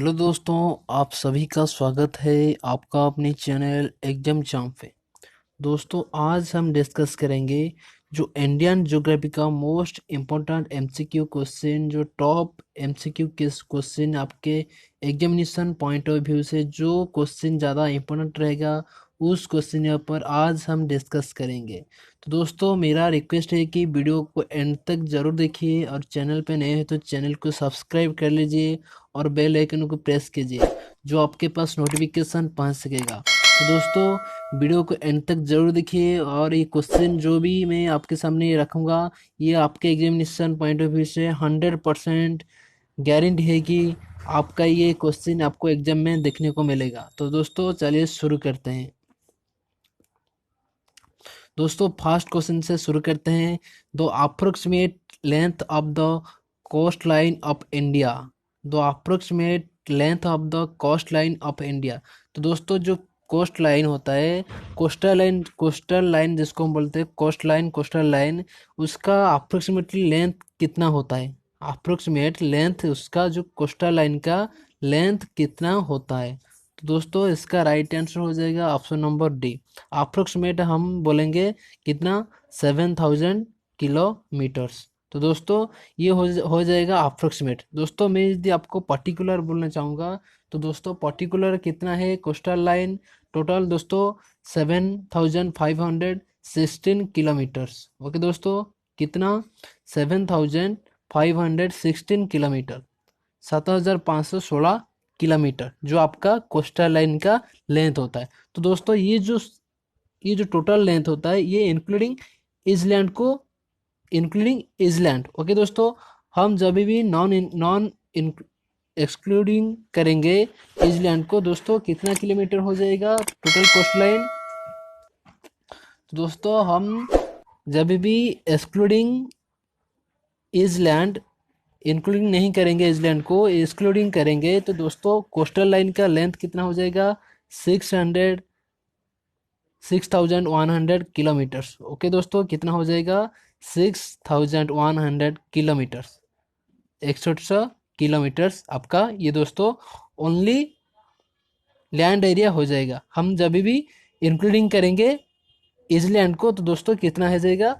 Hello दोस्तों, आप सभी का स्वागत है आपका अपने चैनल एग्जाम चाम पे। दोस्तों, आज हम डिस्कस करेंगे जो इंडियन ज्योग्राफी का मोस्ट इम्पोर्टेंट एमसीक्यू क्वेश्चन, जो टॉप एमसीक्यू किस क्वेश्चन आपके एग्जामिनेशन पॉइंट ऑफ व्यू से जो क्वेश्चन ज़्यादा इम्पोर्टेंट रहेगा, उस क्वेश्चन पर आज हम डिस्कस करेंगे। तो दोस्तों, मेरा रिक्वेस्ट है कि वीडियो को एंड तक ज़रूर देखिए और चैनल पे नए हैं तो चैनल को सब्सक्राइब कर लीजिए और बेल आइकन को प्रेस कीजिए जो आपके पास नोटिफिकेशन पहुंच सकेगा। तो दोस्तों, वीडियो को एंड तक जरूर देखिए और ये क्वेश्चन जो भी मैं आपके सामने रखूँगा, ये आपके एग्जामिनेशन पॉइंट ऑफ व्यू से 100% गारंटी है कि आपका ये क्वेश्चन आपको एग्जाम में देखने को मिलेगा। तो दोस्तों, चलिए शुरू करते हैं। दोस्तों, फर्स्ट क्वेश्चन से शुरू करते हैं। The approximate length of the coast line of India. The approximate length of the coast line of India. तो दोस्तों, जो कोस्ट लाइन होता है, कोस्टल लाइन जिसको हम बोलते हैं कोस्टल लाइन, उसका अप्रोक्सीमेटली लेंथ कितना होता है? अप्रोक्सीमेट लेंथ उसका, जो कोस्टल लाइन का लेंथ कितना होता है? तो दोस्तों, इसका राइट आंसर हो जाएगा ऑप्शन नंबर डी। अप्रोक्सीमेट हम बोलेंगे कितना? 7000 किलोमीटर्स। तो दोस्तों, ये हो जाएगा अप्रोक्सीमेट। दोस्तों, मैं यदि आपको पर्टिकुलर बोलना चाहूँगा तो दोस्तों, पर्टिकुलर कितना है कोस्टल लाइन? टोटल दोस्तों 7516 किलोमीटर्स। ओके दोस्तों, कितना? 7516 किलोमीटर, 7516 किलोमीटर जो आपका कोस्टल लाइन का लेंथ होता है। तो दोस्तों, ये जो टोटल लेंथ होता है, ये इंक्लूडिंग इजलैंड। ओके दोस्तों, हम जब भी नॉन एक्सक्लूडिंग करेंगे इजलैंड को, दोस्तों कितना किलोमीटर हो जाएगा टोटल कोस्ट लाइन? तो दोस्तों, हम जब भी एक्सक्लूडिंग इजलैंड, इंक्लूडिंग नहीं करेंगे इजलैंड को, एक्सक्लूडिंग करेंगे, तो दोस्तों कोस्टल लाइन का लेंथ कितना हो जाएगा? 6100 किलोमीटर्स। ओके दोस्तों, कितना हो जाएगा? 6100 किलोमीटर्स, 6100 किलोमीटर्स आपका ये दोस्तों ओनली लैंड एरिया हो जाएगा। हम जब भी इंक्लूडिंग करेंगे इजलैंड को, तो दोस्तों कितना हो जाएगा?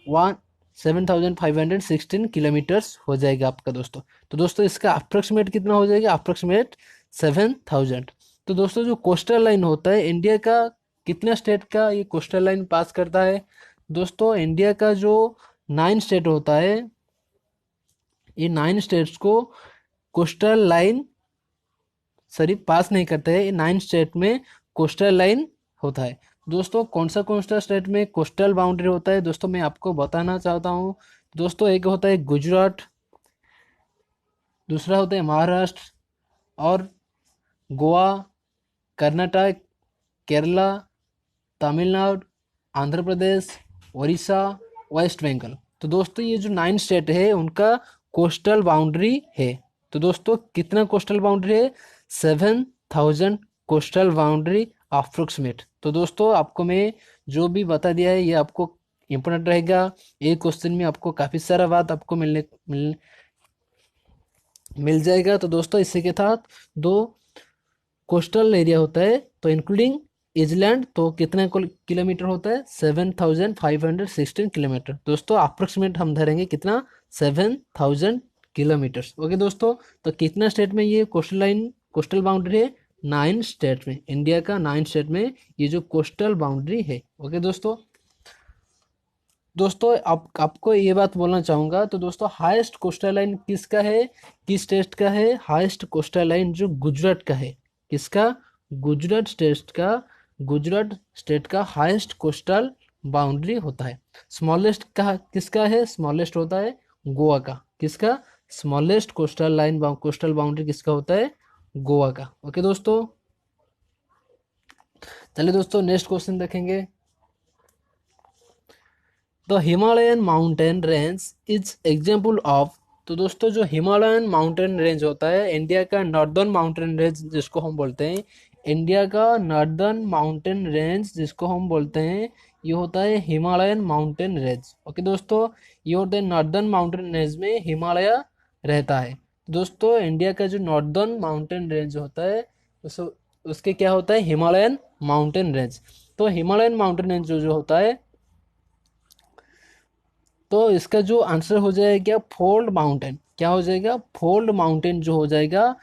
7516 किलोमीटर्स हो जाएगा आपका दोस्तों। तो दोस्तों, इसका अप्रोक्सीमेट कितना हो जाएगा? अप्रोक्सीमेट 7000। तो दोस्तों, जो कोस्टल लाइन होता है इंडिया का, कितना स्टेट का ये कोस्टल लाइन पास करता है? दोस्तों, इंडिया का जो 9 स्टेट होता है, ये 9 स्टेट्स को कोस्टल लाइन सिर्फ पास नहीं करते हैं, 9 स्टेट में कोस्टल लाइन होता है। दोस्तों, कौन सा स्टेट में कोस्टल बाउंड्री होता है? दोस्तों, मैं आपको बताना चाहता हूँ। दोस्तों, एक होता है गुजरात, दूसरा होता है महाराष्ट्र और गोवा, कर्नाटक, केरला, तमिलनाडु, आंध्र प्रदेश, उड़ीसा, वेस्ट बंगाल। तो दोस्तों, ये जो 9 स्टेट है उनका कोस्टल बाउंड्री है। तो दोस्तों, कितना कोस्टल बाउंड्री है? 7000 कोस्टल बाउंड्री अप्रोक्सीमेट। तो दोस्तों, आपको मैं जो भी बता दिया है ये आपको इम्पोर्टेंट रहेगा। एक क्वेश्चन में आपको काफ़ी सारा बात आपको मिल जाएगा। तो दोस्तों, इसी के साथ दो कोस्टल एरिया होता है, तो इंक्लूडिंग इजलैंड, तो कितना किलोमीटर होता है? 7516 किलोमीटर। दोस्तों, अप्रोक्सीमेट हम धरेंगे कितना? 7000 किलोमीटर्स। ओके दोस्तों, तो कितना स्टेट में ये कोस्टल बाउंड्री है? 9 स्टेट में, इंडिया का 9 स्टेट में ये जो कोस्टल बाउंड्री है। ओके दोस्तों, आपको ये बात बोलना चाहूँगा। तो दोस्तों, हाईएस्ट कोस्टल लाइन किसका है, किस स्टेट का है? हाईएस्ट कोस्टल लाइन जो गुजरात का है। किसका? गुजरात स्टेट का हाईएस्ट कोस्टल बाउंड्री होता है। स्मॉलेस्ट का किसका है? स्मॉलेस्ट होता है गोवा का। किसका? स्मॉलेस्ट कोस्टल बाउंड्री किसका होता है? गोवा का। ओके दोस्तों, चलिए दोस्तों, नेक्स्ट क्वेश्चन देखेंगे। The Himalayan mountain range is example of. तो दोस्तों, जो हिमालयन माउंटेन रेंज होता है, इंडिया का नॉर्दर्न माउंटेन रेंज जिसको हम बोलते हैं, इंडिया का नॉर्दर्न माउंटेन रेंज जिसको हम बोलते हैं, ये होता है हिमालयन माउंटेन रेंज। ओके दोस्तों, ये होता है नॉर्दर्न माउंटेन रेंज में हिमालय रहता है। दोस्तों इंडिया का जो नॉर्दर्न माउंटेन रेंज होता है उस उसके क्या होता है, हिमालयन माउंटेन रेंज। तो हिमालयन माउंटेन रेंज जो जो होता है, तो इसका जो आंसर हो जाएगा फोल्ड माउंटेन। क्या हो जाएगा, फोल्ड माउंटेन जो हो जाएगा।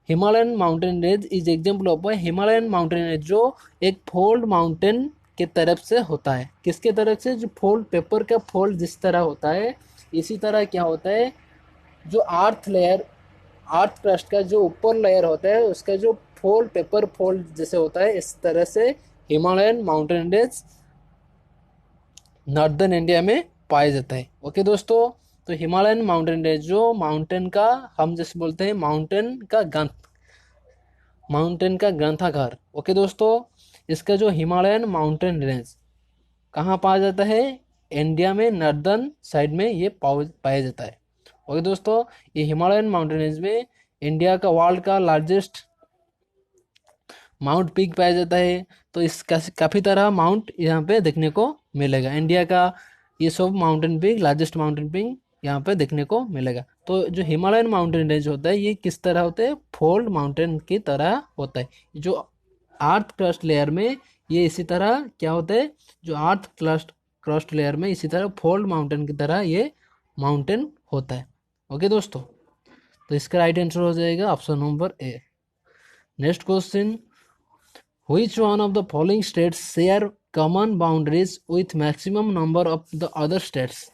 Himalayan mountain range is example of Himalayan mountain range, जो एक फोल्ड माउंटेन के तरफ से होता है। किसके तरफ से, जो फोल्ड, पेपर का फोल्ड जिस तरह होता है, इसी तरह क्या होता है, जो अर्थ लेयर, अर्थ क्रस्ट का जो ऊपर लेयर होता है उसका जो फोल्ड, पेपर फोल्ड जैसे होता है, इस तरह से Himalayan mountain range northern India में पाया जाता है। ओके दोस्तों, तो हिमालयन माउंटेन रेंज जो माउंटेन का, हम जैसे बोलते हैं माउंटेन का ग्रंथागार। ओके दोस्तों, इसका जो हिमालयन माउंटेन रेंज कहाँ पाया जाता है, इंडिया में नॉर्दर्न साइड में ये पाया जाता है। ओके दोस्तों, ये हिमालयन माउंटेन रेंज में इंडिया का, वर्ल्ड का लार्जेस्ट माउंट पीक पाया जाता है। तो इस काफ़ी तरह माउंट यहाँ पे देखने को मिलेगा। इंडिया का ये सब mountain peak, largest mountain peak यहाँ पे देखने को मिलेगा। तो जो हिमालयन माउंटेन रेंज होता है ये किस तरह होता है, फोल्ड माउंटेन की तरह होता है। जो अर्थ क्रस्ट लेयर में ये इसी तरह क्या होता है, जो अर्थ क्रस्ट लेयर में इसी तरह फोल्ड माउंटेन की तरह ये माउंटेन होता है। ओके दोस्तों, तो इसका राइट आंसर हो जाएगा option number A. Next question, which one of the following states share common boundaries with maximum number of the other states?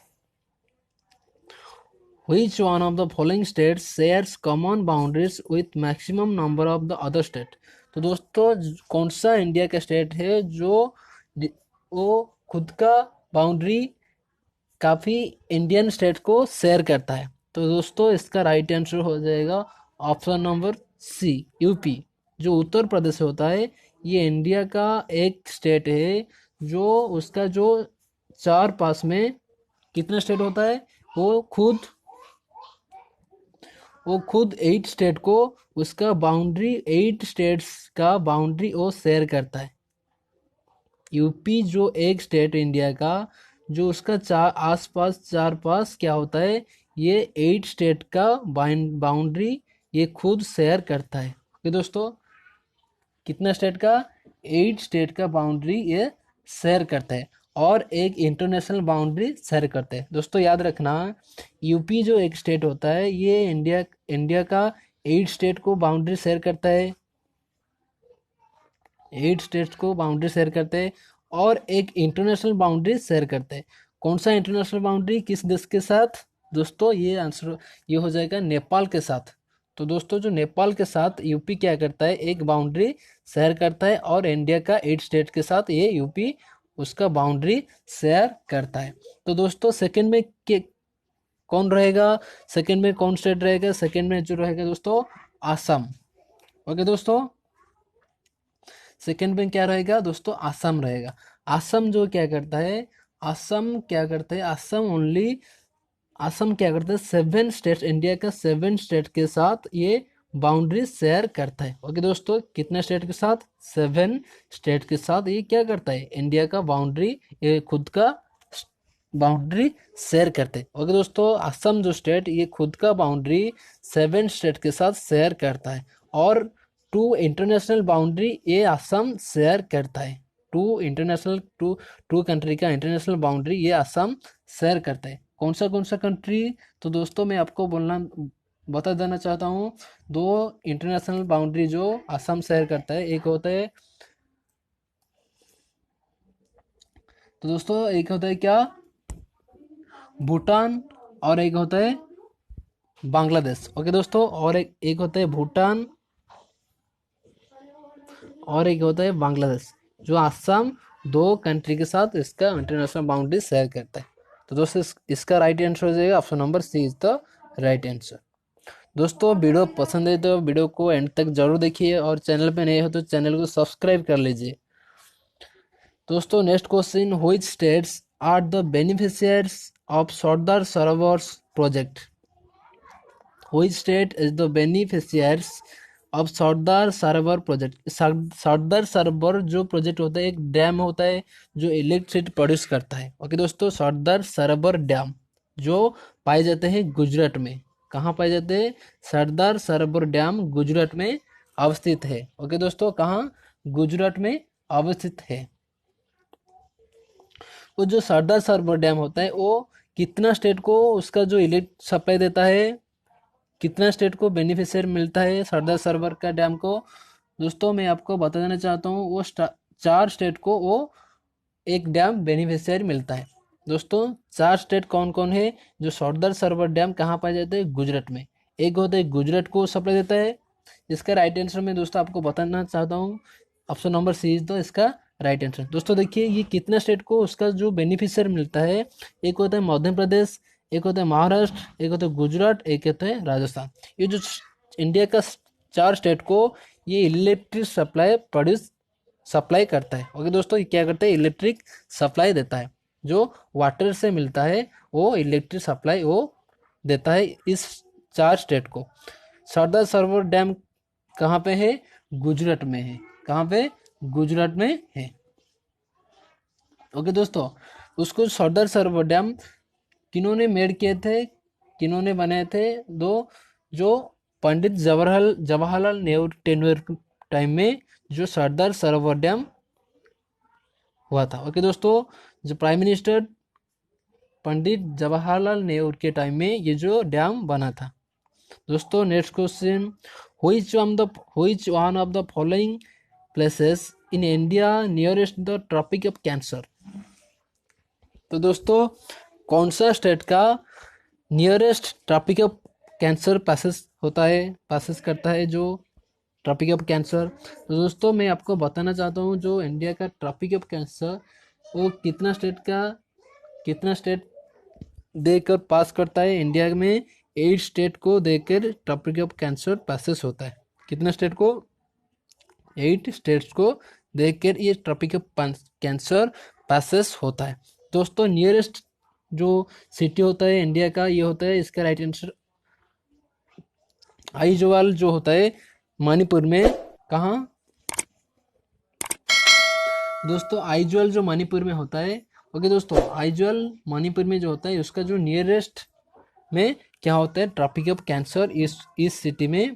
Which one of the following states shares common boundaries with maximum number of the other state? तो दोस्तों कौन सा India का state है जो वो खुद का बाउंड्री काफ़ी इंडियन स्टेट को शेयर करता है? तो दोस्तों इसका राइट आंसर हो जाएगा ऑप्शन नंबर सी, यूपी। जो उत्तर प्रदेश होता है ये इंडिया का एक स्टेट है जो उसका जो चार पास में कितना स्टेट होता है, वो खुद 8 स्टेट को उसका बाउंड्री, 8 स्टेट्स का बाउंड्री वो शेयर करता है। यूपी जो एक स्टेट इंडिया का, जो उसका चार पास क्या होता है, ये 8 स्टेट का बाउंड्री ये खुद शेयर करता है। ओके दोस्तों, कितना स्टेट का, 8 स्टेट का बाउंड्री ये शेयर करता है और एक इंटरनेशनल बाउंड्री शेयर करते हैं। दोस्तों याद रखना, यूपी जो एक स्टेट होता है ये इंडिया का 8 स्टेट को बाउंड्री शेयर करता है, 8 स्टेट्स को बाउंड्री शेयर करते हैं और एक इंटरनेशनल बाउंड्री शेयर करते हैं। कौन सा इंटरनेशनल बाउंड्री, किस देश के साथ? दोस्तों ये आंसर ये हो जाएगा नेपाल के साथ। तो दोस्तों जो नेपाल के साथ यूपी क्या करता है, एक बाउंड्री शेयर करता है और इंडिया का 8 स्टेट के साथ ये यूपी उसका बाउंड्री शेयर करता है। तो दोस्तों सेकंड में कौन रहेगा, सेकंड में कौन स्टेट रहेगा, सेकंड में जो रहेगा दोस्तों आसाम। ओके दोस्तों, सेकंड में क्या रहेगा दोस्तों, आसाम रहेगा। आसाम जो क्या करता है, आसाम क्या करता है, आसाम क्या करता है, 7 स्टेट, इंडिया का 7 स्टेट के साथ ये बाउंड्री शेयर करता है। ओके दोस्तों, कितने स्टेट के साथ, 7 स्टेट के साथ ये क्या करता है, इंडिया का बाउंड्री, ये खुद का बाउंड्री शेयर करते हैं। ओके दोस्तों, असम जो स्टेट ये खुद का बाउंड्री 7 स्टेट के साथ शेयर करता है और 2 इंटरनेशनल बाउंड्री ये असम शेयर करता है। 2 कंट्री का इंटरनेशनल बाउंड्री ये असम शेयर करता है। कौन सा कंट्री? तो दोस्तों मैं आपको बता देना चाहता हूँ, 2 इंटरनेशनल बाउंड्री जो असम शेयर करता है, एक होता है, तो दोस्तों एक होता है क्या, भूटान, और एक होता है बांग्लादेश। ओके दोस्तों, और एक होता है भूटान और एक होता है बांग्लादेश। जो असम 2 कंट्री के साथ इसका इंटरनेशनल बाउंड्री शेयर करता है। तो दोस्तों इसका राइट आंसर हो जाएगा option number C is the right answer. दोस्तों वीडियो पसंद है तो वीडियो को एंड तक जरूर देखिए और चैनल पे नए हो तो चैनल को सब्सक्राइब कर लीजिए। दोस्तों next question, which states are the beneficiaries of Sardar Sarovar project? Which state is the beneficiaries of Sardar Sarovar project? Sardar Sarovar जो प्रोजेक्ट होता है एक डैम होता है जो इलेक्ट्रिसिटी प्रोड्यूस करता है। ओके दोस्तों, सरदार सरोवर डैम जो पाए जाते हैं गुजरात में। कहाँ पाए जाते हैं? सरदार सरोवर डैम गुजरात में अवस्थित है। ओके दोस्तों, कहाँ? गुजरात में अवस्थित है। वो जो सरदार सरोवर डैम होता है वो कितना स्टेट को उसका जो इलेक्ट सप्लाई देता है, कितना स्टेट को बेनिफिशियर मिलता है सरदार सरोवर का डैम को? दोस्तों मैं आपको बता देना चाहता हूँ, वो 4 स्टेट को वो एक डैम बेनिफिशियर मिलता है। दोस्तों 4 स्टेट कौन कौन है जो सरदार सरोवर डैम कहाँ पाए जाते हैं? गुजरात में। एक होता है गुजरात को सप्लाई देता है। इसका राइट आंसर मैं दोस्तों आपको बताना चाहता हूँ, ऑप्शन नंबर सी इज तो इसका राइट आंसर। दोस्तों देखिए ये कितना स्टेट को उसका जो बेनिफिशियर मिलता है, एक होता है मध्य प्रदेश, एक होता है महाराष्ट्र, एक होता है गुजरात, एक होता है राजस्थान। ये जो इंडिया का 4 स्टेट को ये इलेक्ट्रिक सप्लाई करता है। ओके दोस्तों, ये क्या करता है? इलेक्ट्रिक सप्लाई देता है। जो वाटर से मिलता है वो इलेक्ट्रिक सप्लाई वो देता है इस 4 स्टेट को। सरदार सरोवर डैम कहाँ पे है? गुजरात में है। कहाँ पे? गुजरात में है। ओके दोस्तों, उसको सरदार सरोवर डैम किन्होंने मेड किए थे, किन्होंने बनाए थे? जो पंडित जवाहरलाल नेहरू टेन्योर टाइम में जो सरदार सरोवर डैम हुआ था। ओके दोस्तों, जो प्राइम मिनिस्टर पंडित जवाहरलाल नेहरू के टाइम में ये जो डैम बना था। दोस्तों next question, which one of the following places in India nearest the tropic of cancer? तो दोस्तों कौन सा स्टेट का nearest tropic of cancer passes करता है जो ट्रॉपिक ऑफ कैंसर? तो दोस्तों मैं आपको बताना चाहता हूँ, जो इंडिया का ट्रॉपिक ऑफ कैंसर वो कितना स्टेट देकर पास करता है? इंडिया में 8 स्टेट को देकर ट्रॉपिक ऑफ कैंसर पासेस होता है। कितना स्टेट को? 8 स्टेट्स को देकर ये ट्रॉपिक ऑफ कैंसर पासेस होता है। दोस्तों नियरेस्ट जो सिटी होता है इंडिया का ये होता है, इसका राइट आंसर आइजवाल जो होता है मणिपुर में। कहाँ? दोस्तों आइजवाल जो मणिपुर में होता है। ओके दोस्तों, आइजवाल मणिपुर में जो होता है उसका जो नियरेस्ट में क्या होता है? ट्रॉपिक ऑफ कैंसर इस सिटी में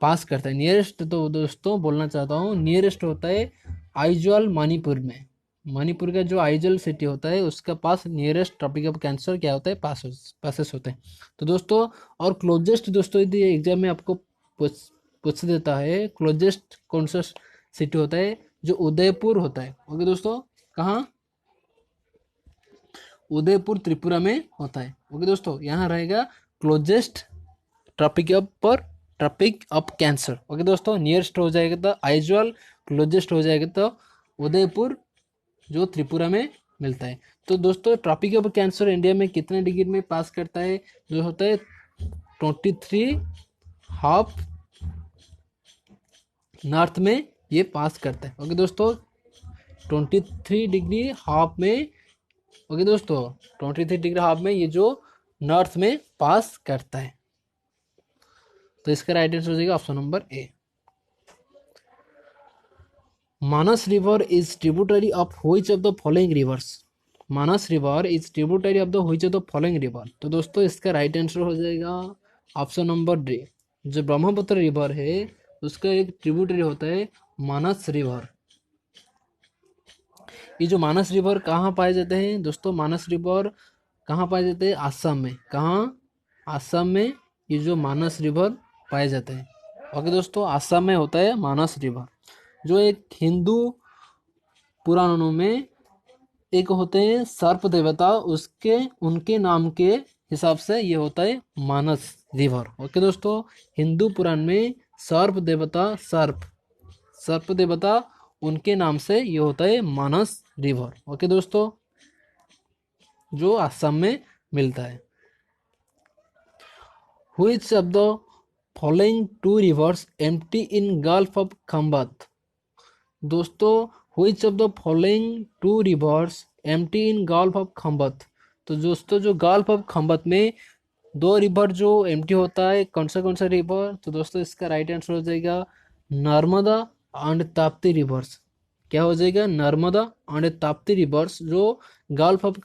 पास करता है। नियरेस्ट तो दोस्तों बोलना चाहता हूँ, नियरेस्ट होता है आइजवाल मणिपुर में। मणिपुर का जो आइजल सिटी होता है उसका पास नियरेस्ट ट्रॉपिक ऑफ कैंसर क्या होता है? पासेस होते हैं। तो दोस्तों और क्लोजेस्ट, दोस्तों यदि एग्जाम में आपको पूछ देता है क्लोजेस्ट कौन सा सिटी होता है, जो उदयपुर होता है। ओके दोस्तों, कहाँ? उदयपुर त्रिपुरा में होता है। ओके दोस्तों, यहाँ रहेगा closest tropic of cancer. Okay दोस्तों, नियरेस्ट हो जाएगा तो आइजवाल, क्लोजेस्ट हो जाएगा तो उदयपुर जो त्रिपुरा में मिलता है। तो दोस्तों ट्रॉपिक ऑफ कैंसर इंडिया में कितने डिग्री में पास करता है? जो होता है 23.5 नॉर्थ में ये पास करता है। ओके दोस्तों, 23.5 में। ओके दोस्तों 23.5 में ये जो नॉर्थ में पास करता है। तो इसका राइट आंसर हो जाएगा option number A. Manas river is tributary of which of the following reverse? Manas river is tributary of the which of the following river? तो दोस्तों इसका राइट आंसर हो जाएगा ऑप्शन नंबर डी। जो Brahmaputra river है उसका एक ट्रिब्यूटरी होता है मानस रिवर। ये जो मानस रिवर कहाँ पाए जाते हैं? दोस्तों मानस रिवर कहाँ पाए जाते हैं? आसाम में। कहाँ? आसाम में ये जो मानस रिवर पाए जाते हैं। ओके दोस्तों, आसाम में होता है मानस रिवर। जो एक हिंदू पुराणों में एक होते हैं सर्प देवता, उनके नाम के हिसाब से ये होता है मानस रिवर। ओके दोस्तों, हिंदू पुराण में सर्प देवता उनके नाम से ये होता है मानस रिवर। ओके दोस्तों, जो आसाम में मिलता है। Which of the following 2 rivers empty in gulf of Khambhat? दोस्तों which of the following 2 rivers empty in gulf of Khambhat? तो दोस्तों जो गल्फ ऑफ खंबात में 2 रिवर जो एम्प्टी होता है, कौन सा रिवर? तो दोस्तों इसका राइट आंसर हो जाएगा नर्मदा एंड ताप्ती रिवर्स। क्या हो जाएगा? नर्मदा एंड ताप्ती रिवर्स जो गल्फ ऑफ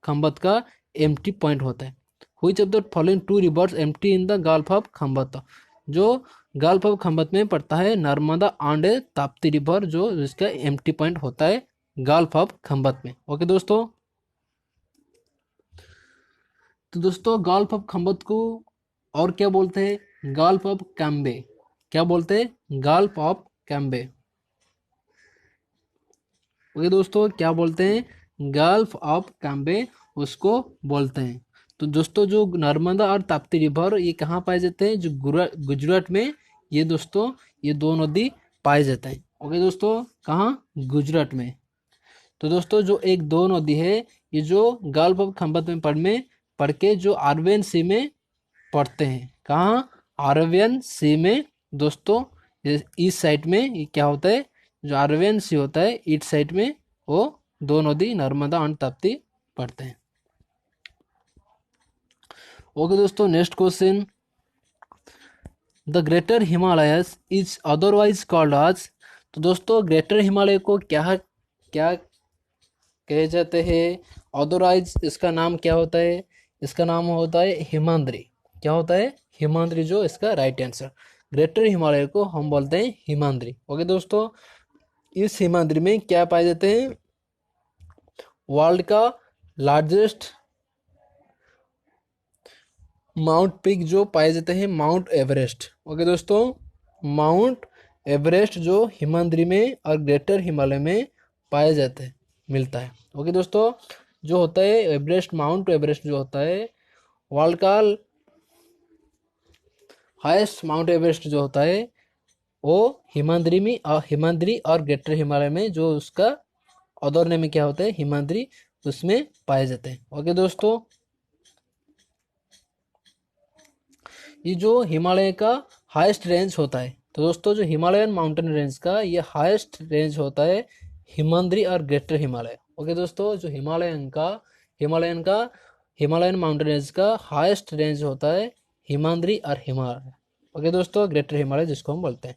खंबात का एम्प्टी पॉइंट होता है। Which of the following two rivers empty in the gulf of Khambhat, जो गल्फ ऑफ खंबत में पड़ता है नर्मदा एंड ताप्ती रिवर, जो इसका एम्प्टी पॉइंट होता है गल्फ ऑफ खंबत में। ओके दोस्तों, तो दोस्तों गल्फ ऑफ खंबत को और क्या बोलते हैं? Gulf of Cambay. क्या बोलते हैं? Gulf of Cambay. ओके दोस्तों, क्या बोलते हैं? गल्फ ऑफ कैम्बे उसको बोलते हैं। तो दोस्तों जो नर्मदा और ताप्ती रिवर ये कहाँ पाए जाते हैं? जो गुजरात में ये दोस्तों ये दो नदी पाए जाते हैं। ओके दोस्तों, कहाँ? गुजरात में। तो दोस्तों जो एक दो नदी है ये जो गल्फ ऑफ खंबत में पढ़ के जो अरबियन सी में पढ़ते हैं। कहाँ? अरबियन सी में दोस्तों, ईस्ट साइड में ये क्या होता है? जो अरबियन सी होता है ईस्ट साइड में वो दो नदी नर्मदा और ताप्ती पड़ते हैं। ओके दोस्तों, next question, the greater Himalayas is otherwise called आज। तो दोस्तों ग्रेटर हिमालय को क्या क्या कहे जाते हैं? अदरवाइज इसका नाम क्या होता है? इसका नाम होता है हिमाद्री। क्या होता है? हिमाद्री, जो इसका राइट आंसर। ग्रेटर हिमालय को हम बोलते हैं हिमाद्री। ओके दोस्तों, इस हिमाद्री में क्या पाए जाते हैं? वर्ल्ड का लार्जेस्ट माउंट पीक जो पाए जाते हैं माउंट एवरेस्ट। ओके दोस्तों, माउंट एवरेस्ट जो हिमाद्री में और ग्रेटर हिमालय में पाया जाता है, मिलता है। ओके दोस्तों, जो होता है एवरेस्ट, माउंट एवरेस्ट जो होता है वर्ल्ड का हाईएस्ट माउंट एवरेस्ट जो होता है वो हिमाद्री और ग्रेटर हिमालय में, जो उसका अदर नेम में क्या होता है? हिमाद्री, उसमें पाए जाते हैं। ओके दोस्तों, ये जो हिमालय का हाईएस्ट रेंज होता है, तो दोस्तों जो हिमालयन माउंटेन रेंज का ये हाईएस्ट रेंज होता है हिमाद्री और ग्रेटर हिमालय। ओके दोस्तों, जो हिमालयन माउंटेन रेंज का हाईएस्ट रेंज होता है हिमाद्री और हिमालय। ओके दोस्तों, ग्रेटर हिमालय जिसको हम बोलते हैं।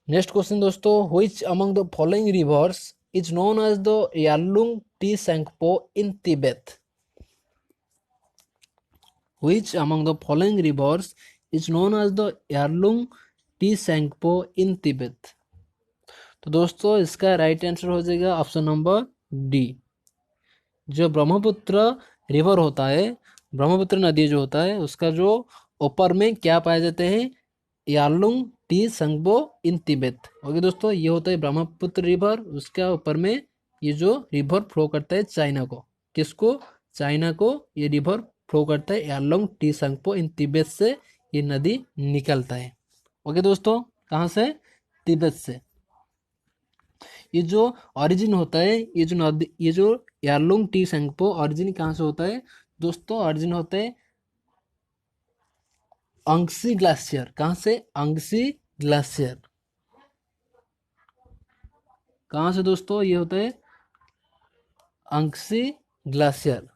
नेक्स्ट क्वेश्चन दोस्तों, which among the following rivers is known as the Yarlung Tsangpo in Tibet. Which among the following rivers is known as the Yarlung Tsangpo in Tibet? तो दोस्तों इसका राइट आंसर हो जाएगा ऑप्शन नंबर डी। जो Brahmaputra river होता है, ब्रह्मपुत्र नदी जो होता है उसका जो ऊपर में क्या पाए जाते हैं? यारलुंग टी संगबो इन तिब्बत। ओके दोस्तों, ये होता है ब्रह्मपुत्र रिवर, उसके ऊपर में ये जो रिवर फ्लो करता है चाइना को, किसको? चाइना को ये रिवर फ्लो करता है यारलुंग टी संगपो इन तिब्बत से ये नदी निकलता है। ओके दोस्तों, कहाँ से? तिब्बत से। ये जो ओरिजिन होता है, ये जो नदी, ये जो यारलुंग टी संगपो ओरिजिन कहाँ से होता है? दोस्तों ओरिजिन होता है अंगसी ग्लेशियर। कहाँ से? अंगसी ग्लेशियर। कहाँ से दोस्तों? ये होता है अंगसी ग्लेशियर।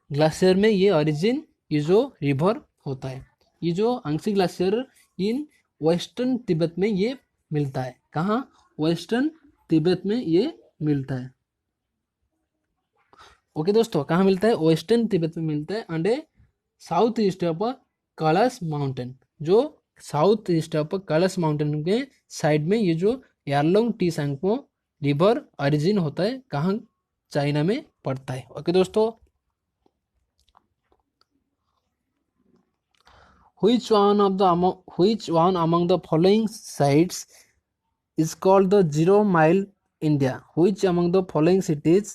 ग्लेशियर में ये ओरिजिन, ये जो रिवर होता है, ये जो अंगसी ग्लेशियर इन वेस्टर्न तिब्बत में ये मिलता है। कहाँ? वेस्टर्न तिब्बत में ये मिलता है। ओके दोस्तों, कहाँ मिलता है? वेस्टर्न तिब्बत में मिलता है and south east of Kailash mountain, जो south east of Kailash mountain के साइड में ये जो Yarlung Tsangpo river origin होता है, कहाँ? चाइना में पड़ता है। ओके दोस्तों, which one among the following sites is called the zero mile India? Which among the following cities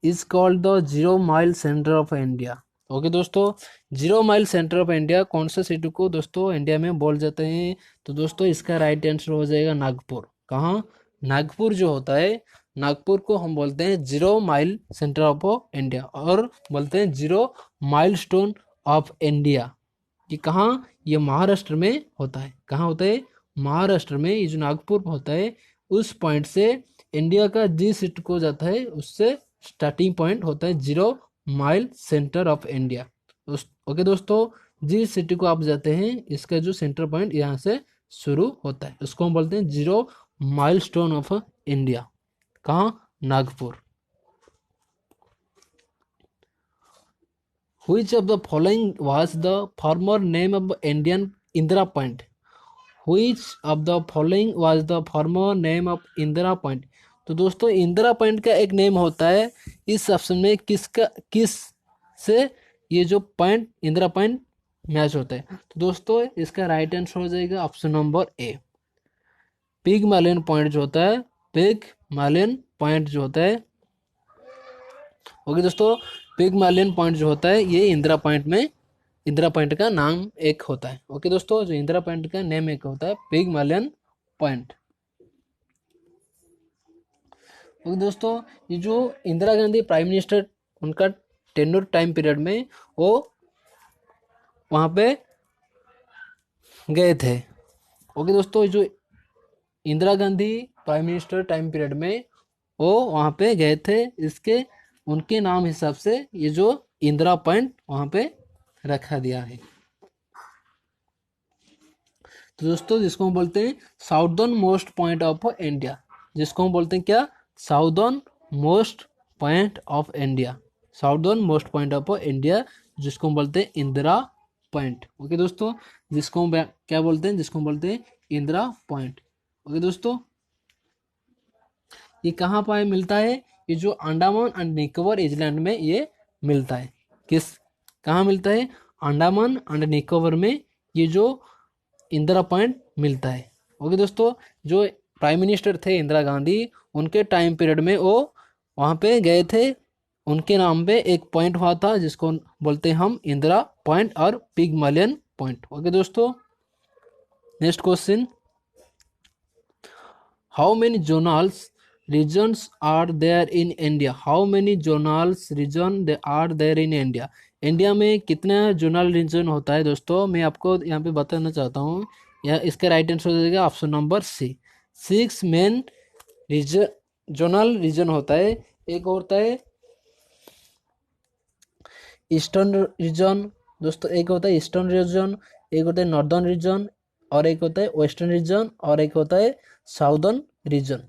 is called the zero mile center of India? Okay दोस्तों, zero mile centre of India कौन सा city को दोस्तों India में बोल जाते हैं? तो दोस्तों इसका राइट आंसर हो जाएगा नागपुर। कहाँ? नागपुर जो होता है, नागपुर को हम बोलते हैं zero mile centre of India और बोलते हैं zero mile stone of India. कि कहाँ? ये महाराष्ट्र में होता है। कहाँ होता है? महाराष्ट्र में। ये जो नागपुर होता है उस पॉइंट से इंडिया का जी सिटी को जाता है, उससे स्टार्टिंग पॉइंट होता है zero mile centre of India. Okay दोस्तों, जी सिटी को आप जाते हैं, इसका जो सेंटर पॉइंट यहाँ से शुरू होता है, उसको हम बोलते हैं zero mile stone of India. कहाँ? Nagpur. Which of the following was the former name of Indian Indira Point? Which of the following was the former name of Indira Point? तो दोस्तों इंदिरा पॉइंट का एक नेम होता है, इस ऑप्शन में किस से ये जो पॉइंट इंदिरा पॉइंट मैच होता है? तो दोस्तों इसका राइट आंसर हो जाएगा ऑप्शन नंबर ए, पिगमालियन पॉइंट जो होता है, पिगमालियन पॉइंट जो होता है। ओके दोस्तों, पिगमालियन पॉइंट जो होता है ये इंदिरा पॉइंट में, इंदिरा पॉइंट का नाम एक होता है। ओके दोस्तों, जो इंदिरा पॉइंट का नेम एक होता है पिगमालियन पॉइंट। ओके दोस्तों, ये जो इंदिरा गांधी प्राइम मिनिस्टर, उनका टेन्योर टाइम पीरियड में वो वहाँ पे गए थे। ओके दोस्तों, जो Indira Gandhi prime minister time period में वो वहाँ पे गए थे, इसके उनके नाम हिसाब से ये जो इंदिरा पॉइंट वहाँ पे रखा दिया है। तो दोस्तों जिसको हम बोलते हैं southern most point of India, जिसको हम बोलते हैं क्या, southern most point of India, southern most point of India, जिसको हम बोलते हैं इंदिरा पॉइंट। ओके दोस्तों, जिसको हम क्या बोलते हैं, जिसको हम बोलते हैं इंदिरा पॉइंट। ओके दोस्तों, ये कहाँ पर मिलता है? ये जो अंडमान एंड निकोबार आइलैंड में ये मिलता है। कहाँ मिलता है? अंडमान एंड निकोबार में ये जो इंदिरा पॉइंट मिलता है। ओके दोस्तों, जो प्राइम मिनिस्टर थे इंदिरा गांधी, उनके टाइम पीरियड में वो वहाँ पे गए थे, उनके नाम पे एक पॉइंट हुआ था जिसको बोलते हैं हम इंदिरा पॉइंट और पिगमालियन पॉइंट। ओके दोस्तों, next question, how many zonals regions are there in India? How many zonals region are there in India? India में कितना जोनल रीजन होता है दोस्तों? मैं आपको यहाँ पे बताना चाहता हूँ, यह इसका राइट आंसर हो जाएगा option number C, 6 main region, zonal region होता है। एक होता है ईस्टर्न रीजन दोस्तों, एक होता है ईस्टर्न रीजन, एक होता है नॉर्दर्न रीजन, और एक होता है वेस्टर्न रीजन, और एक होता है साउदर्न रीजन।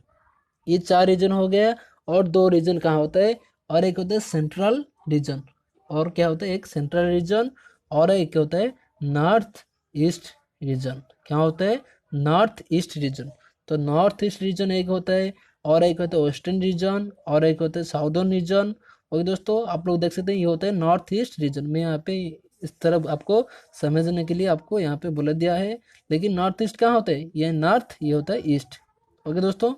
ये 4 रीजन हो गया। और 2 रीजन कहाँ होता है? और एक होता है सेंट्रल रीजन, और क्या होता है, एक सेंट्रल रीजन, और एक होता है नॉर्थ ईस्ट रीजन। क्या होता है? North east region. तो नॉर्थ ईस्ट रीजन एक होता है, और एक होता है वेस्टर्न रीजन, और एक होता है साउदर्न रीजन। और दोस्तों आप लोग देख सकते हैं ये होता है नॉर्थ ईस्ट रीजन। मैं यहाँ पे इस तरफ आपको समझने के लिए आपको यहाँ पे बोला दिया है, लेकिन नॉर्थ ईस्ट कहाँ होता है? ये नॉर्थ, ये होता है ईस्ट। ओके दोस्तों,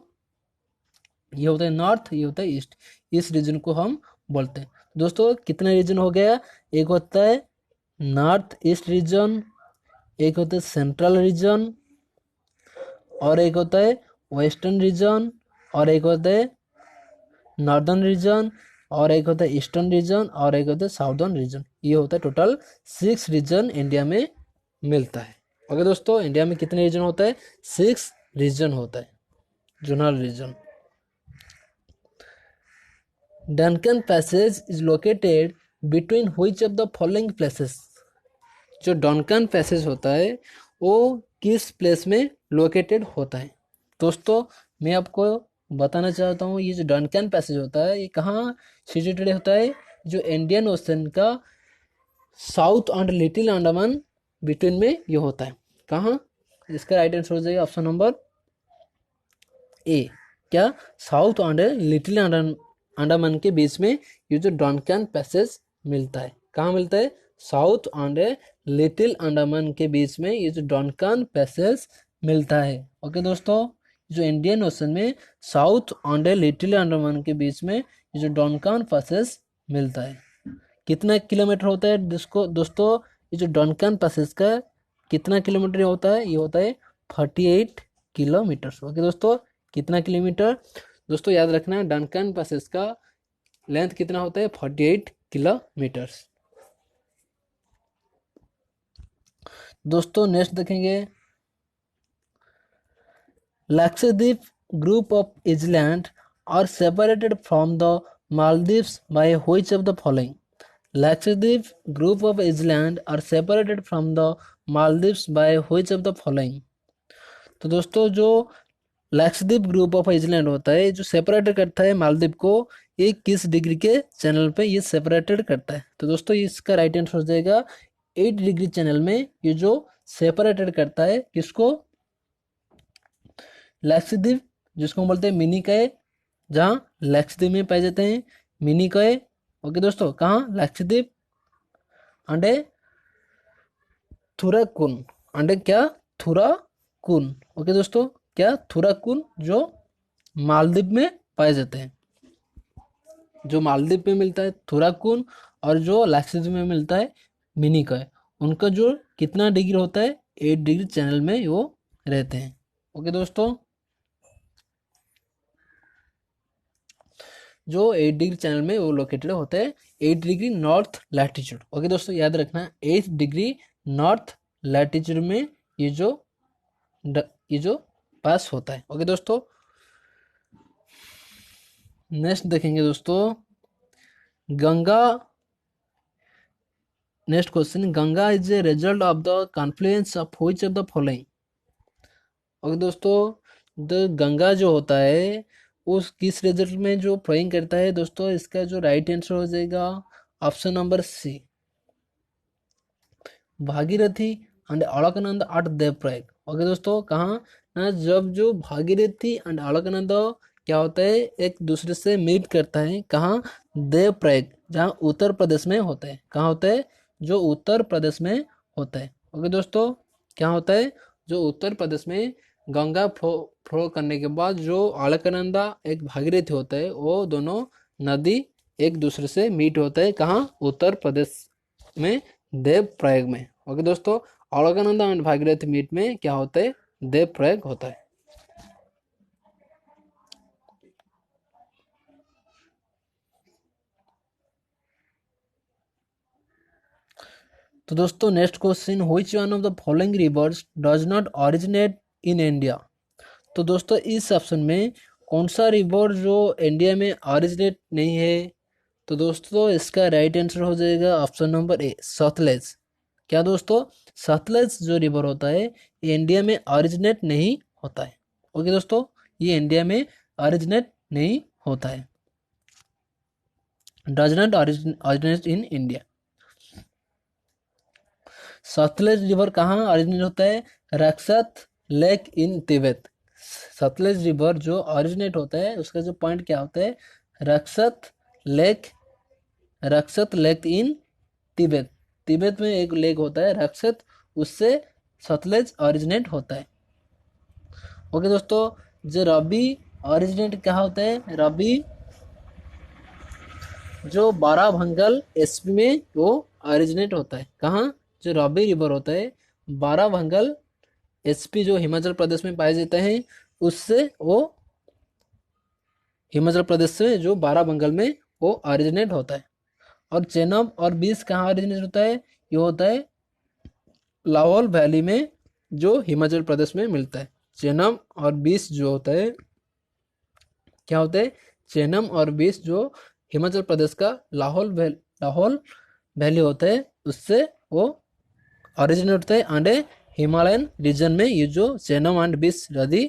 ये होता है नॉर्थ, ये होता है ईस्ट, इस रीजन को हम बोलते हैं। दोस्तों कितना रीजन हो गया? एक होता है नॉर्थ ईस्ट रीजन, एक होता है सेंट्रल रीजन, और एक होता है वेस्टर्न रीजन, और एक होता है नॉर्दर्न रीजन, और एक होता है ईस्टर्न रीजन, और एक होता है साउदर्न रीजन। ये होता है टोटल 6 रीजन इंडिया में मिलता है। ओके दोस्तों, इंडिया में कितने रीजन होता है? 6 रीजन होता है, zonal region. Duncan passage is located between which of the following places? जो डनकन पैसेज होता है वो किस प्लेस में लोकेटेड होता है? दोस्तों मैं आपको बताना चाहता हूँ, ये जो डनकन पैसेज होता है ये कहाँ सिचुएटेड होता है? जो इंडियन ओशन का south and little Andaman between में ये होता है। कहाँ? इसका राइट आंसर हो जाएगा ऑप्शन नंबर ए, क्या, साउथ एंड लिटिल अंडमान के बीच में ये जो डनकन पैसेज मिलता है। कहाँ मिलता है? साउथ एंड लिटिल अंडमान के बीच में ये जो डनकन पैसेज मिलता है। ओके दोस्तों, जो इंडियन ओशन में साउथ एंड लिटिल अंडमान के बीच में ये जो डनकन पैसेज मिलता है, कितना किलोमीटर होता है दोस्तों? ये जो डनकन पैसेज का कितना किलोमीटर होता है? ये होता है 48 किलोमीटर। ओके दोस्तों, कितना किलोमीटर? दोस्तों याद रखना, डनकन पैसेज का लेंथ कितना होता है? 48 किलोमीटर्स। दोस्तों नेक्स्ट देखेंगे, Lakshadweep group of island are separated from the Maldives by which of the following? Lakshadweep group of island are separated from the Maldives by which of the following? तो दोस्तों जो लक्षद्वीप ग्रुप ऑफ आइलैंड होता है जो सेपरेट करता है मालदीव को, ये किस डिग्री के चैनल पे ये सेपरेटेड करता है? तो दोस्तों इसका राइट आंसर हो जाएगा 8 डिग्री चैनल में ये जो सेपरेटेड करता है किसको? लक्षद्वीप, जिसको हम बोलते हैं मिनी कय, जहाँ लक्षद्वीप में पाए जाते हैं मिनी कय। ओके दोस्तों, कहाँ? लक्षद्वीप। अंडे थुराकुन, अंडे क्या? थुराकुन। ओके दोस्तों, क्या? थुराकुन, जो मालदीव में पाए जाते हैं, जो मालदीव में मिलता है थुराकुन, और जो लक्षद्वीप में मिलता है मिनी कय, उनका जो कितना डिग्री होता है? 8 डिग्री चैनल में वो रहते हैं। ओके दोस्तों, जो 8 डिग्री चैनल में वो लोकेटेड होते हैं 8 डिग्री नॉर्थ लैटिट्यूड। ओके दोस्तों, याद रखना 8 डिग्री नॉर्थ लैटिट्यूड में ये जो ये जो पास होता है। ओके दोस्तों, नेक्स्ट देखेंगे दोस्तों Ganga. Next question, Ganga is a result of the Confluence of which of the following? Okay दोस्तों, द गंगा जो होता है उस किस रिजल्ट में जो फ्लोइंग करता है? दोस्तों इसका जो राइट आंसर हो जाएगा option number C, Bhagirathi and Alaknanda at Devprayag. Okay दोस्तों, कहाँ ना? जब जो भागीरथी एंड अलकनंदा क्या होता है एक दूसरे से मीट करता है, कहाँ? देवप्रयाग, जहाँ उत्तर प्रदेश में होता है। कहाँ होता है? जो उत्तर प्रदेश में होता है। ओके दोस्तों, क्या होता है? जो उत्तर प्रदेश में गंगा फ्लो करने के बाद जो अलकनंदा एक भागीरथी होता है, वो दोनों नदी एक दूसरे से मीट होता है, कहाँ? उत्तर प्रदेश में देवप्रयाग में। ओके दोस्तों, अलकनंदा एंड भागीरथी मीट में क्या होता है? देवप्रयाग होता है। तो दोस्तों next question, which one of the following reverse does not originate in India? तो दोस्तों इस ऑप्शन में कौन सा रिवर जो इंडिया में ओरिजिनेट नहीं है? तो दोस्तों इसका राइट आंसर हो जाएगा ऑप्शन नंबर ए, सतलज। क्या दोस्तों? सतलज जो रिवर होता है ये इंडिया में ओरिजिनेट नहीं होता है। ओके दोस्तों, ये इंडिया में ओरिजिनेट नहीं होता है, does not originate in India. Sutlej river कहाँ ओरिजिनेट होता है? Rakshastal lake in Tibet. Sutlej river जो ओरिजिनेट होता है उसका जो पॉइंट क्या होता है? Rakshastal lake, Rakshastal lake in Tibet. Tibet में एक लेक होता है रक्षत, उससे सतलज ओरिजिनेट होता है। ओके दोस्तों, जो रबी ओरिजिनेट क्या होता है? रबी जो बाराभंगल एसपी में वो ओरिजिनेट होता है। कहाँ? जो रबी रिवर होता है बाराभंगल एसपी जो हिमाचल प्रदेश में पाया जाता है, उससे वो हिमाचल प्रदेश से जो बाराबंगल में वो ओरिजिनेट होता है। और चेनाब और बीस कहाँ ओरिजिनेट होता है? ये होता है लाहौल वैली में, जो हिमाचल प्रदेश में मिलता है। चेनम और बीस जो होता है क्या होता है? चेनम और बीस जो हिमाचल प्रदेश का लाहौल वैली होता है, उससे वो ओरिजिनेट होता है। एंड हिमालयन रीजन में ये जो चेनम एंड बीस नदी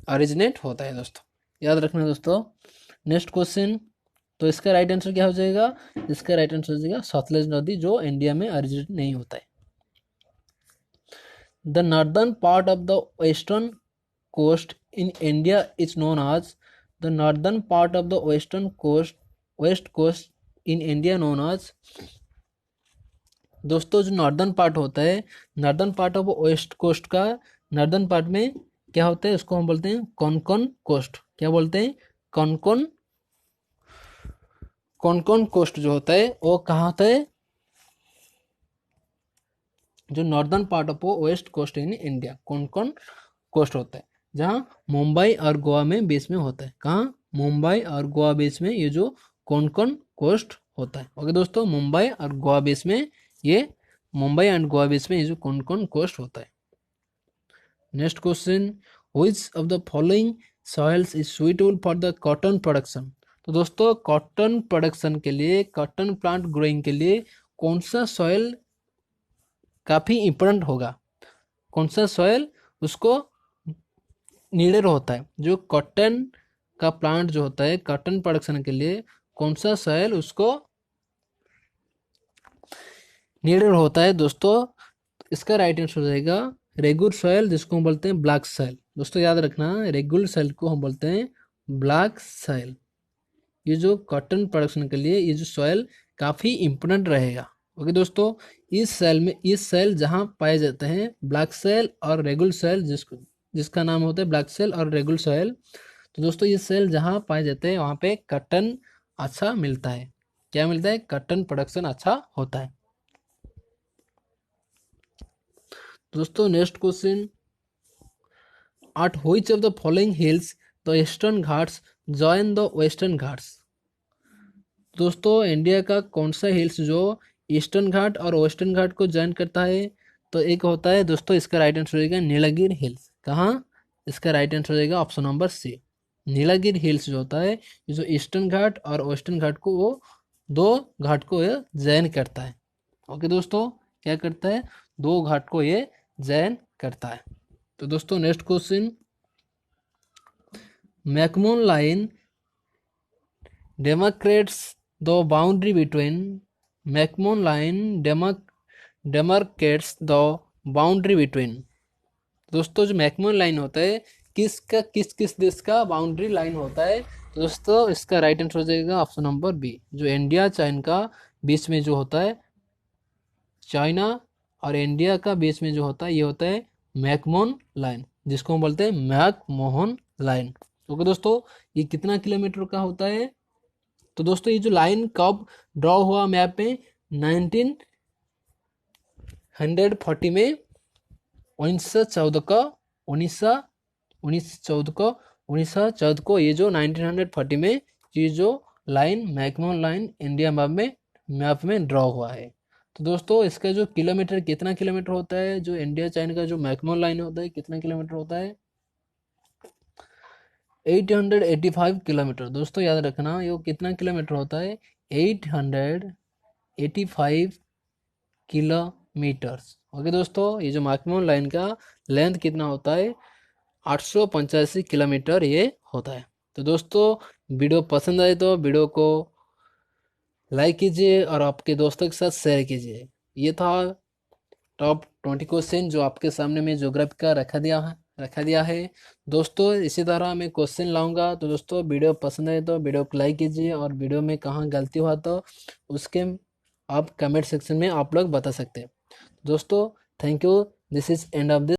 ओरिजिनेट होता है दोस्तों, याद रखना दोस्तों। नेक्स्ट क्वेश्चन, तो इसका राइट आंसर क्या हो जाएगा? इसका राइट आंसर हो जाएगा सतलज नदी, जो इंडिया में ओरिजिनेट नहीं होता है। The northern part of the western coast in India is known as, the northern part of the western coast, west coast in India known as. दोस्तों जो नॉर्दर्न पार्ट होता है, northern part of west coast का northern part में क्या होता है? उसको हम बोलते हैं कोंकण कोस्ट। क्या बोलते हैं? कोंकण, कोंकण कोस्ट जो होता है वो कहाँ होता है? जो northern part of west coast in India Konkan coast होता है, जहाँ मुंबई और गोवा में बीच में होता है। कहाँ? मुंबई और गोवा बीच में ये जो कोंकण कोस्ट होता है। ओके दोस्तों, मुंबई और गोवा बीच में ये, मुंबई एंड गोवा बीच में ये जो कोंकण कोस्ट होता है। Next question, which of the following soils is suitable for the cotton production? तो दोस्तों कॉटन प्रोडक्शन के लिए, कॉटन प्लांट ग्रोइंग के लिए कौन सा सॉइल काफ़ी इम्पोर्टेंट होगा? कौन सा सॉइल उसको नीडेड होता है जो कॉटन का प्लांट जो होता है कॉटन प्रोडक्शन के लिए कौन सा सॉइल उसको नीडेड होता है दोस्तों? इसका राइट आंसर हो जाएगा रेगुलर सॉइल, जिसको हम बोलते हैं ब्लैक सॉइल। दोस्तों याद रखना, रेगुलर सॉइल को हम बोलते हैं ब्लैक सॉइल। ये जो कॉटन प्रोडक्शन के लिए ये जो सॉइल काफ़ी इम्पोर्टेंट रहेगा। ओके दोस्तों, इस सॉइल जहाँ पाए जाते हैं ब्लैक सॉइल और रेगुलर सॉइल, जिसका नाम होता है ब्लैक सॉइल और रेगुलर सॉइल। तो दोस्तों ये सॉइल जहाँ पाए जाते हैं वहाँ पे कॉटन अच्छा मिलता है। क्या मिलता है? कॉटन प्रोडक्शन अच्छा होता है। दोस्तों next question, at which of the following hills the eastern ghats join the western ghats? दोस्तों इंडिया का कौन सा हिल्स जो ईस्टर्न घाट और वेस्टर्न घाट को ज्वाइन करता है? तो एक होता है दोस्तों, इसका राइट आंसर हो जाएगा नीलागिरी हिल्स। कहाँ? इसका राइट आंसर हो जाएगा ऑप्शन नंबर सी, नीलागिरी हिल्स जो होता है, ये जो ईस्टर्न घाट और वेस्टर्न घाट को वो दो घाट को ये ज्वाइन करता है। ओके दोस्तों, क्या करता है? दो घाट को ये ज्वाइन करता है। तो दोस्तों next question, McMahon line demarcates the boundary between McMahon line demarcates the boundary between। दोस्तों जो मैकमोहन लाइन होता है किस किस देश का बाउंड्री लाइन होता है? तो दोस्तों इसका राइट आंसर हो जाएगा ऑप्शन नंबर बी, जो इंडिया चाइना का बीच में जो होता है, चाइना और इंडिया का बीच में जो होता है ये होता है मैकमोहन लाइन, जिसको हम बोलते हैं मैकमोहन लाइन। ओके दोस्तों, ये कितना किलोमीटर का होता है? तो दोस्तों ये जो लाइन कब ड्रॉ हुआ मैप में? 1940 में 1914 को ये जो 1940 में ये जो line McMahon line India map में ड्रॉ हुआ है। तो दोस्तों इसका जो किलोमीटर, कितना किलोमीटर होता है? जो इंडिया चाइना का जो मैकमोहन लाइन होता है कितना किलोमीटर होता है? 885 किलोमीटर। दोस्तों याद रखना, ये कितना किलोमीटर होता है? 885 किलोमीटर्स। ओके दोस्तों, ये जो मैकमोहन लाइन का लेंथ कितना होता है? 885 किलोमीटर ये होता है। तो दोस्तों वीडियो पसंद आए तो वीडियो को लाइक कीजिए और आपके दोस्तों के साथ शेयर कीजिए। ये था टॉप 20 क्वेश्चन जो आपके सामने में ज्योग्राफी का रखा दिया है। दोस्तों इसी तरह मैं क्वेश्चन लाऊंगा। तो दोस्तों वीडियो पसंद आए तो वीडियो को लाइक कीजिए और वीडियो में कहाँ गलती हुआ तो उसके आप कमेंट सेक्शन में आप लोग बता सकते हैं। दोस्तों thank you, this is end of this.